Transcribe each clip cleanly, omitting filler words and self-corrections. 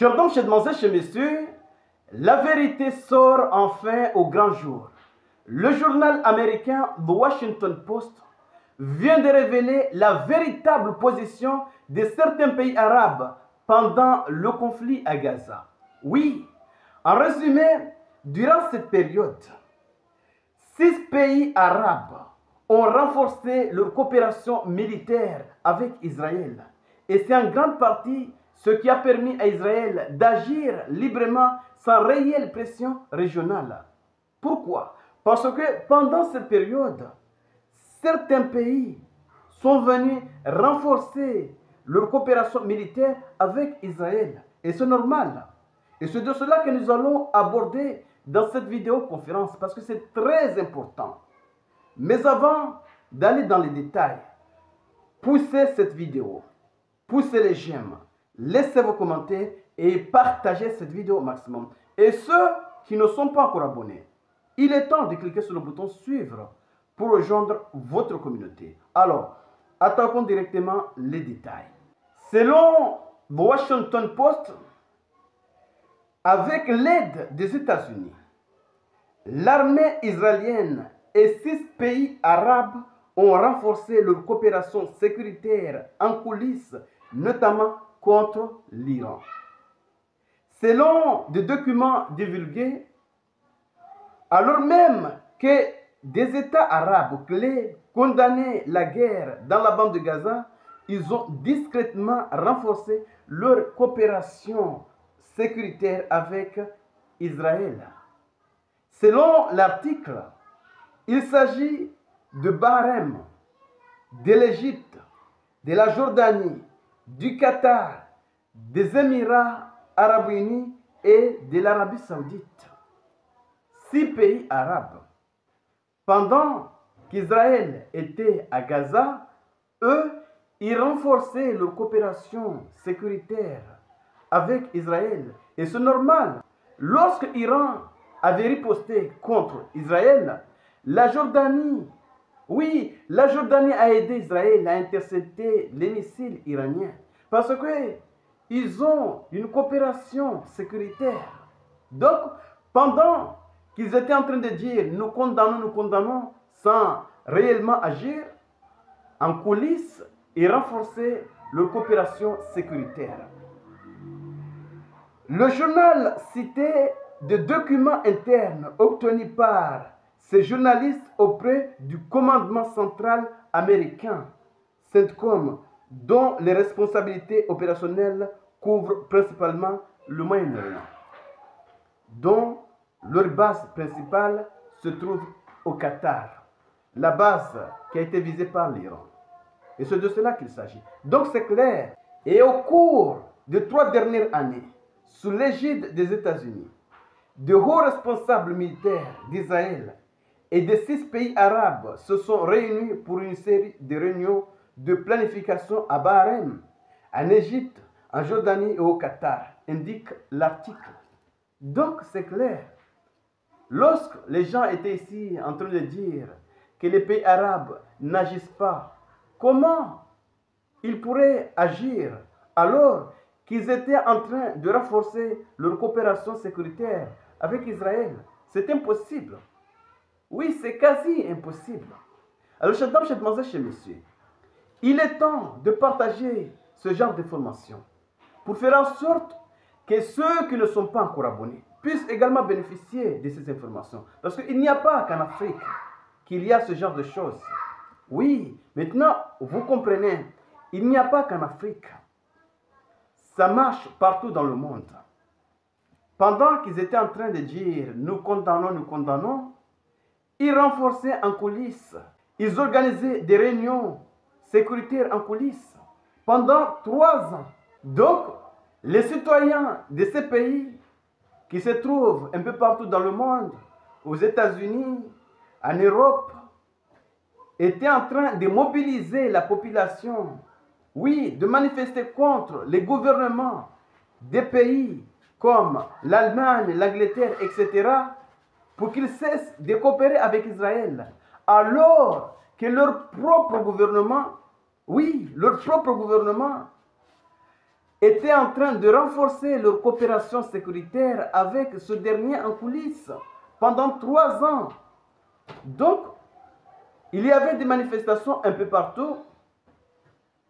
Chers dames, chers demoiselles, chers messieurs, la vérité sort enfin au grand jour. Le journal américain The Washington Post vient de révéler la véritable position de certains pays arabes pendant le conflit à Gaza. Oui, en résumé, durant cette période, 6 pays arabes ont renforcé leur coopération militaire avec Israël. Et c'est en grande partie ce qui a permis à Israël d'agir librement sans réelle pression régionale. Pourquoi? Parce que pendant cette période, certains pays sont venus renforcer leur coopération militaire avec Israël. Et c'est normal. Et c'est de cela que nous allons aborder dans cette vidéoconférence parce que c'est très important. Mais avant d'aller dans les détails, poussez cette vidéo, poussez les j'aime, laissez vos commentaires et partagez cette vidéo au maximum. Et ceux qui ne sont pas encore abonnés, il est temps de cliquer sur le bouton suivre pour rejoindre votre communauté. Alors, attaquons directement les détails. Selon The Washington Post, avec l'aide des États-Unis, l'armée israélienne et 6 pays arabes ont renforcé leur coopération sécuritaire en coulisses, notamment contre l'Iran. Selon des documents divulgués, alors même que des États arabes clés condamnaient la guerre dans la bande de Gaza, ils ont discrètement renforcé leur coopération sécuritaire avec Israël. Selon l'article, il s'agit de Bahreïn, de l'Égypte, de la Jordanie, du Qatar, des Émirats arabes unis et de l'Arabie saoudite. 6 pays arabes. Pendant qu'Israël était à Gaza, eux, ils renforçaient leur coopération sécuritaire avec Israël. Et c'est normal. Lorsque l'Iran avait riposté contre Israël, la Jordanie, oui, la Jordanie a aidé Israël à intercepter les missiles iraniens parce qu'ils ont une coopération sécuritaire. Donc, pendant qu'ils étaient en train de dire nous condamnons, sans réellement agir, en coulisses, ils renforçaient leur coopération sécuritaire. Le journal citait des documents internes obtenus par ces journalistes auprès du commandement central américain, CENTCOM, dont les responsabilités opérationnelles couvrent principalement le Moyen-Orient, dont leur base principale se trouve au Qatar, la base qui a été visée par l'Iran. Et c'est de cela qu'il s'agit. Donc c'est clair. Et au cours des 3 dernières années, sous l'égide des États-Unis, de hauts responsables militaires d'Israël et des 6 pays arabes se sont réunis pour une série de réunions de planification à Bahreïn, en Égypte, en Jordanie et au Qatar, indique l'article. Donc c'est clair. Lorsque les gens étaient ici en train de dire que les pays arabes n'agissent pas, comment ils pourraient agir alors qu'ils étaient en train de renforcer leur coopération sécuritaire avec Israël? C'est impossible. Oui, c'est quasi impossible. Alors, chers dames, chers demoiselles, chers messieurs, il est temps de partager ce genre d'informations pour faire en sorte que ceux qui ne sont pas encore abonnés puissent également bénéficier de ces informations. Parce qu'il n'y a pas qu'en Afrique qu'il y a ce genre de choses. Oui, maintenant, vous comprenez, il n'y a pas qu'en Afrique. Ça marche partout dans le monde. Pendant qu'ils étaient en train de dire « nous condamnons », ils renforçaient en coulisses. Ils organisaient des réunions sécuritaires en coulisses pendant 3 ans. Donc, les citoyens de ces pays qui se trouvent un peu partout dans le monde, aux États-Unis, en Europe, étaient en train de mobiliser la population, oui, de manifester contre les gouvernements des pays comme l'Allemagne, l'Angleterre, etc., pour qu'ils cessent de coopérer avec Israël, alors que leur propre gouvernement, oui, leur propre gouvernement étaient en train de renforcer leur coopération sécuritaire avec ce dernier en coulisses pendant 3 ans. Donc, il y avait des manifestations un peu partout.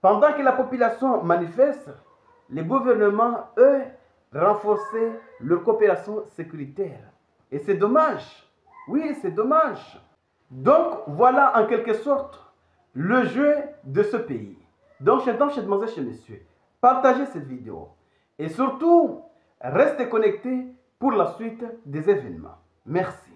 Pendant que la population manifeste, les gouvernements, eux, renforçaient leur coopération sécuritaire. Et c'est dommage. Oui, c'est dommage. Donc, voilà en quelque sorte le jeu de ce pays. Donc, chers mesdemoiselles, chers messieurs, partagez cette vidéo. Et surtout, restez connectés pour la suite des événements. Merci.